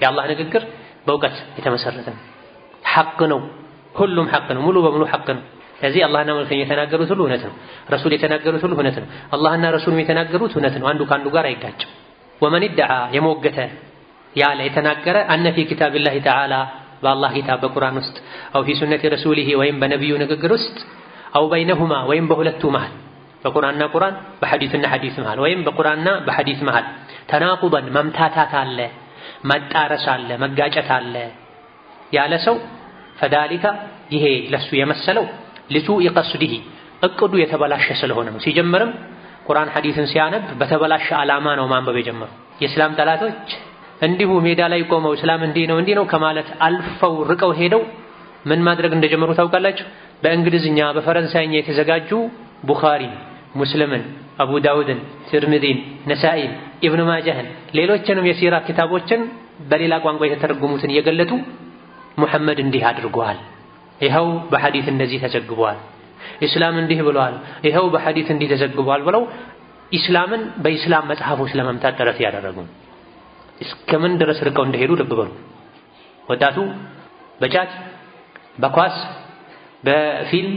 የአላህ ንግግር በእውቀት የተመሰረተ ነው። ሐቅ ነው። ሁሉም ሐቅ ነው። ሙሉ በሙሉ ሐቅ ነው። ስለዚህ አላህና መልእክተኛው የተናገሩት ሁሉ እውነት ነው። ረሱል የተናገሩት ሁሉ እውነት ነው። አላህና ረሱልም የተናገሩት እውነት ነው። አንዱ ከአንዱ ጋር አይጋጭም። ወመን ይደዓ የሞገተ ያለ የተናገረ አነ ፊ ኪታቢላሂ ተዓላ በአላህ ኪታብ በቁርአን ውስጥ አው ፊ ሱነቲ ረሱሊሂ ወይም በነቢዩ ንግግር ውስጥ አው በይነሁማ ወይም በሁለቱ መሃል በቁርአንና ቁርአን በሐዲስና ሐዲስ መሃል ወይም በቁርአንና በሐዲስ መሃል ተናቁበን መምታታት አለ፣ መጣረስ አለ፣ መጋጨት አለ ያለ ሰው ፈዳሊካ ይሄ ለሱ የመሰለው ሊሱኢ ቀስዲሂ እቅዱ የተበላሸ ስለሆነ ነው። ሲጀምርም ቁርአን ሐዲስን ሲያነብ በተበላሸ ዓላማ ነው ማንበብ የጀመረው። የእስላም ጠላቶች እንዲሁ ሜዳ ላይ ቆመው እስላም እንዲህ ነው ከማለት አልፈው ርቀው ሄደው ምን ማድረግ እንደጀመሩ ታውቃላችሁ? በእንግሊዝኛ በፈረንሳይኛ የተዘጋጁ ቡኻሪ፣ ሙስሊምን፣ አቡ ዳውድን፣ ትርሚዚን፣ ነሳኢን፣ ኢብኑ ማጃህን ሌሎችንም የሲራ ኪታቦችን በሌላ ቋንቋ የተተረጎሙትን እየገለጡ ሙሐመድ እንዲህ አድርጓል፣ ይኸው በሐዲስ እንደዚህ ተዘግቧል፣ ኢስላም እንዲህ ብሏል፣ ይኸው በሐዲስ እንዲህ ተዘግቧል ብለው ኢስላምን በኢስላም መጽሐፎች ለመምታት ጥረት ያደረጉ እስከምን ድረስ ርቀው እንደሄዱ ልብ በሉ። ወጣቱ በጫት በኳስ በፊልም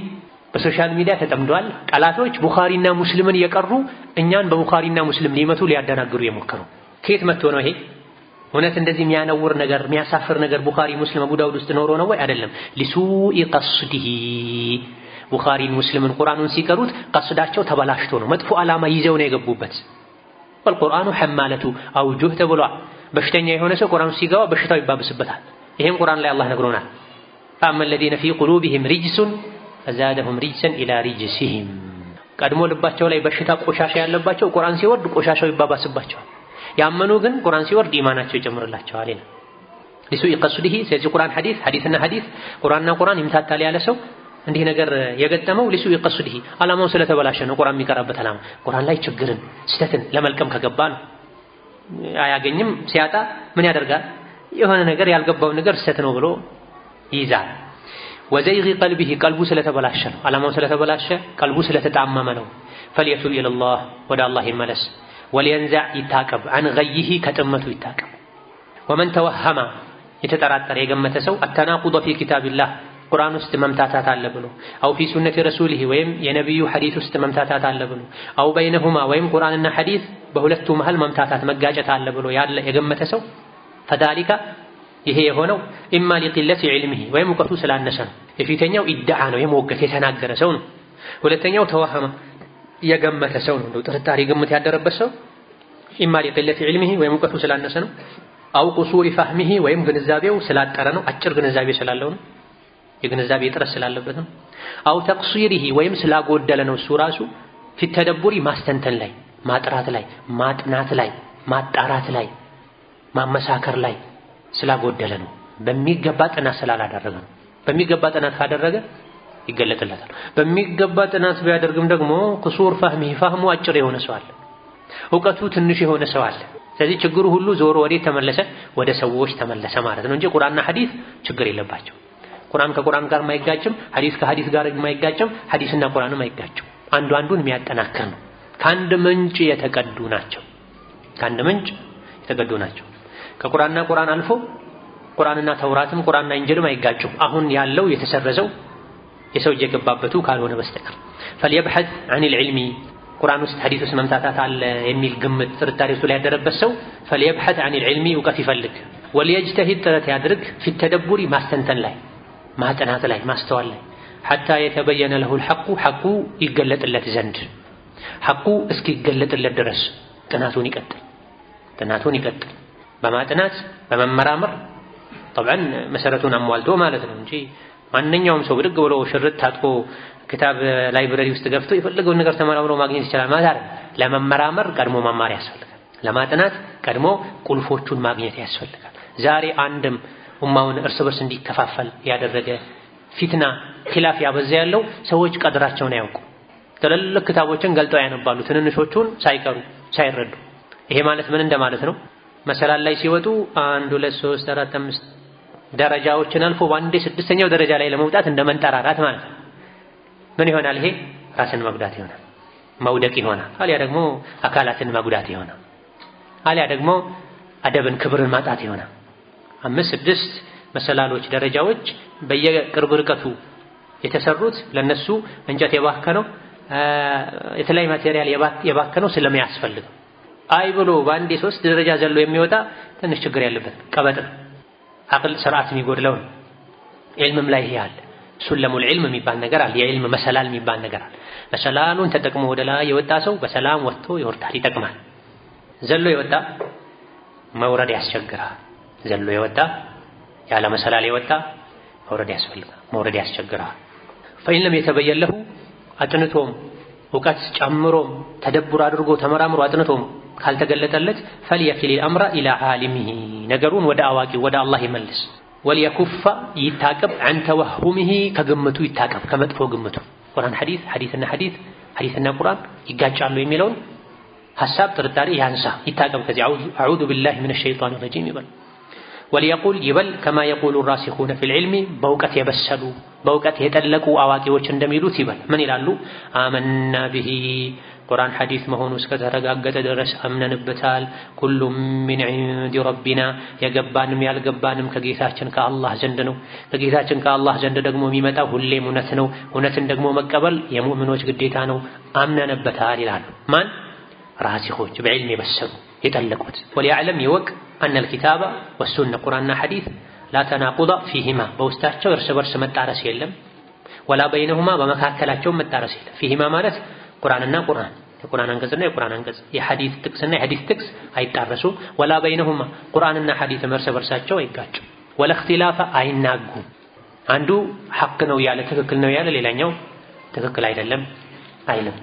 በሶሻል ሚዲያ ተጠምዷል። ጠላቶች ቡኻሪና ሙስሊምን እየቀሩ እኛን በቡኻሪና ሙስሊም ሊመቱ ሊያደናግሩ የሞከሩ ከየት መጥቶ ነው ይሄ? እውነት እንደዚህ የሚያነውር ነገር የሚያሳፍር ነገር ቡኻሪ ሙስሊም አቡ ዳውድ ውስጥ ኖሮ ነው ወይ? አይደለም። ሊሱኢ ቀስዲሂ ቡኻሪን ሙስሊምን ቁርአኑን ሲቀሩት ቀስዳቸው ተበላሽቶ ነው፣ መጥፎ ዓላማ ይዘው ነው የገቡበት። ወልቁርአኑ ሐማለቱ አውጁህ ተብሏል። በሽተኛ የሆነ ሰው ቁርአኑ ሲገባ በሽታው ይባብስበታል። ይሄን ቁርአን ላይ አላህ ነግሮናል። ፈአማ አለዚነ ፊ ቁሉቢሂም ሪጅሱን ፈዛደሁም ሪጅሰን ኢላ ሪጅሲሂም። ቀድሞ ልባቸው ላይ በሽታ ቆሻሻ ያለባቸው ቁርአን ሲወርድ ቆሻሻው ይባባስባቸዋል። ያመኑ ግን ቁርአን ሲወርድ ኢማናቸው ይጨምርላቸዋል ይላል። ሊሱኢ ቀስዲሂ ስለዚህ ቁርአን ሐዲስና ሐዲስ ቁርአንና ቁርአን ይምታታል ያለ ሰው እንዲህ ነገር የገጠመው ሊሱኢ ቀስዲሂ ዓላማው ስለተበላሸ ነው። ቁርአን የሚቀራበት ዓላማ ቁርአን ላይ ችግርን ስህተትን ለመልቀም ከገባ ነው። አያገኝም። ሲያጣ ምን ያደርጋል? የሆነ ነገር ያልገባው ነገር ስህተት ነው ብሎ ይይዛል። ወዘይጊ ቀልቢሂ ቀልቡ ስለተበላሸ ነው። ዓላማው ስለተበላሸ ቀልቡ ስለተጣመመ ነው። ፈልየቱብ ኢለላህ ወደ አላህ ይመለስ። ወሊየንዘዕ ይታቀብ አን ገይሂ ከጥመቱ ይታቀብ። ወመን ተወሀመ የተጠራጠረ የገመተ ሰው አተናቁደ ፊ ኪታቢላህ ቁርአን ውስጥ መምታታት አለ ብሎ አው ፊ ሱነቲ ረሱሊሂ ወይም የነቢዩ ሐዲስ ውስጥ መምታታት አለ ብሎ አው በይነሁማ ወይም ቁርአንና ሐዲስ በሁለቱ መሃል መምታታት መጋጨት አለ ብሎ ያለ የገመተ ሰው ፈዳሊካ ይሄ የሆነው ኢማ ሊቂለቲ ዒልሚሂ ወይም እውቀቱ ስላነሰ ነው። የፊተኛው ኢድዓ ነው የሞገት የተናገረ ሰው ነው። ሁለተኛው ተወሀመ የገመተ ሰው ነው። ጥርጣሬ ግምት ያደረበት ሰው ኢማ ሊቂለቲ ዒልሚሂ ወይም እውቀቱ ስላነሰ ነው። አው ቁሱሪ ፈህሚሂ ወይም ግንዛቤው ስላጠረ ነው። አጭር ግንዛቤ ስላለው ነው። የግንዛቤ እጥረት ስላለበት ነው። አው ተቅሲሪሂ ወይም ስላጎደለ ነው። እሱ ራሱ ፊት ተደቡሪ ማስተንተን ላይ ማጥራት ላይ ማጥናት ላይ ማጣራት ላይ ማመሳከር ላይ ስላጎደለ ነው። በሚገባ ጥናት ስላላደረገ ነው። በሚገባ ጥናት ካደረገ ይገለጥለታል። በሚገባ ጥናት ቢያደርግም ደግሞ ቁሱር ፈህሙ አጭር የሆነ ሰው አለ፣ እውቀቱ ትንሽ የሆነ ሰው አለ። ስለዚህ ችግሩ ሁሉ ዞሮ ወዴት ተመለሰ? ወደ ሰዎች ተመለሰ ማለት ነው እንጂ ቁርአንና ሐዲስ ችግር የለባቸው። ቁርአን ከቁርአን ጋር የማይጋጭም፣ ሐዲስ ከሐዲስ ጋር የማይጋጭም፣ ሐዲስና ቁርአንም አይጋጭም። አንዱ አንዱን የሚያጠናክር ነው። ከአንድ ምንጭ የተቀዱ ናቸው። ከአንድ ምንጭ የተቀዱ ናቸው። ከቁርአንና ቁርአን አልፎ ቁርአንና ተውራትም ቁርአንና ኢንጂልም አይጋጩም። አሁን ያለው የተሰረዘው የሰው እየገባበቱ ካልሆነ በስተቀር ፈልየብሐት ዐኒል ዒልሚ ቁርአን ውስጥ ሐዲስ ውስጥ መምታታት አለ የሚል ግምት ጥርጣሬ ውስጥ ላይ ያደረበት ሰው ፈልየብሐት ዐኒል ዒልሚ እውቀት ይፈልግ። ወልየጅተሂድ ጥረት ያድርግ ፊት ተደቡሪ ማስተንተን ላይ ማጥናት ላይ ማስተዋል ላይ ሐታ የተበየነ ለሁል ሐቁ ይገለጥለት ዘንድ ሐቁ እስኪገለጥለት ድረስ ጥናቱን ይቀጥል በማጥናት በመመራመር طبعا መሰረቱን አሟልቶ ማለት ነው እንጂ ማንኛውም ሰው ብድግ ብሎ ሽርጥ ታጥቆ ክታብ ላይብረሪ ውስጥ ገብቶ የፈለገውን ነገር ተመራምሮ ማግኘት ይችላል ማለት አይደለም። ለመመራመር ቀድሞ መማር ያስፈልጋል። ለማጥናት ቀድሞ ቁልፎቹን ማግኘት ያስፈልጋል። ዛሬ አንድም ኡማውን እርስ በርስ እንዲከፋፈል ያደረገ ፊትና ኺላፍ ያበዛ ያለው ሰዎች ቀድራቸውን አያውቁ። ትልልቅ ክታቦችን ገልጠው ያነባሉ ትንንሾቹን ሳይረዱ። ይሄ ማለት ምን እንደማለት ነው? መሰላል ላይ ሲወጡ 1 2 3 4 5 ደረጃዎችን አልፎ በአንዴ 6ኛው ደረጃ ላይ ለመውጣት እንደመንጠራራት ማለት ነው። ምን ይሆናል? ይሄ ራስን መጉዳት ይሆናል፣ መውደቅ ይሆናል። አልያ ደግሞ አካላትን መጉዳት ይሆናል። አልያ ደግሞ አደብን ክብርን ማጣት ይሆናል። 5 6 መሰላሎች ደረጃዎች በየቅርብ ርቀቱ የተሰሩት ለነሱ እንጨት የባከነው የተለያየ ማቴሪያል የባከነው ስለሚያስፈልግ አይ ብሎ በአንዴ 3 ደረጃ ዘሎ የሚወጣ ትንሽ ችግር ያለበት ቀበጥ አቅል ስርዓት የሚጎድለው ነው። ዒልምም ላይ ያለ ሱለሙል ዒልም የሚባል ነገር አለ። የዒልም መሰላል የሚባል ነገር አለ። መሰላሉን ተጠቅሞ ወደ ላይ የወጣ ሰው በሰላም ወጥቶ ይወርዳል፣ ይጠቅማል። ዘሎ የወጣ መውረድ ያስቸግራል። ዘሎ የወጣ ያለ መሰላል የወጣ መውረድ ያስቸግራል። ፈኢን ለም የተበየን ለሁ አጥንቶም እውቀት ጨምሮም ተደቡር አድርጎ ተመራምሮ አጥንቶም ካልተገለጠለት ፈልየኪል አምራ ኢላ ዓሊሚሂ ነገሩን ወደ አዋቂው ወደ አላህ ይመልስ። ወልየኩፋ ይታቀብ አን ተወሁሚሂ ከግምቱ ይታቀብ ከመጥፎ ግምቱ። ቁርአን ሐዲስና ሐዲስና ቁርአን ይጋጫሉ የሚለውን ሐሳብ ጥርጣሬ ያንሳ ይታቀብ። ከዚህ አዑዙ ቢላሂ ሚነሽ ሸይጣኒ ረጂም ይበል። ወልየቁል ይበል ከማ የቁሉ ራሲኹነ ፊል ዒልሚ በእውቀት የበሰሉ በእውቀት የጠለቁ አዋቂዎች እንደሚሉት ይበል። ምን ይላሉ? አመና ቢሂ ቁርአን ሐዲስ መሆኑ እስከተረጋገጠ ድረስ አምነንበታል። ኩሉም ሚን ዒንዲ ረቢና የገባንም ያልገባንም ከጌታችን ከአላህ ዘንድ ነው። ከጌታችን ከአላህ ዘንድ ደግሞ የሚመጣው ሁሌም እውነት ነው። እውነትን ደግሞ መቀበል የሙእሚኖች ግዴታ ነው። አምነንበታል ይላሉ። ማን? ራሲኾች በዕልም የበሰሉ የጠለቁት። ወሊያዕለም ይወቅ አነል ኪታበ ወሱነ ቁርአንና ሐዲስ ላ ተናቁዳ ፊሂማ በውስጣቸው እርስ በርስ መጣረስ የለም። ወላ በይነሁማ በመካከላቸው መጣረስ የለም። ፊሂማ ማለት ቁርአንና ቁርአን የቁርአን አንቀጽና የቁርአን አንቀጽ የሐዲስ ጥቅስና የሐዲስ ጥቅስ አይጣረሱ። ወላ በይነሁማ ቁርአንና ሐዲስ እርስ በርሳቸው አይጋጩ። ወላ እኽቲላፈ አይናጉ። አንዱ ሐቅ ነው ያለ ትክክል ነው ያለ ሌላኛው ትክክል አይደለም አይልም።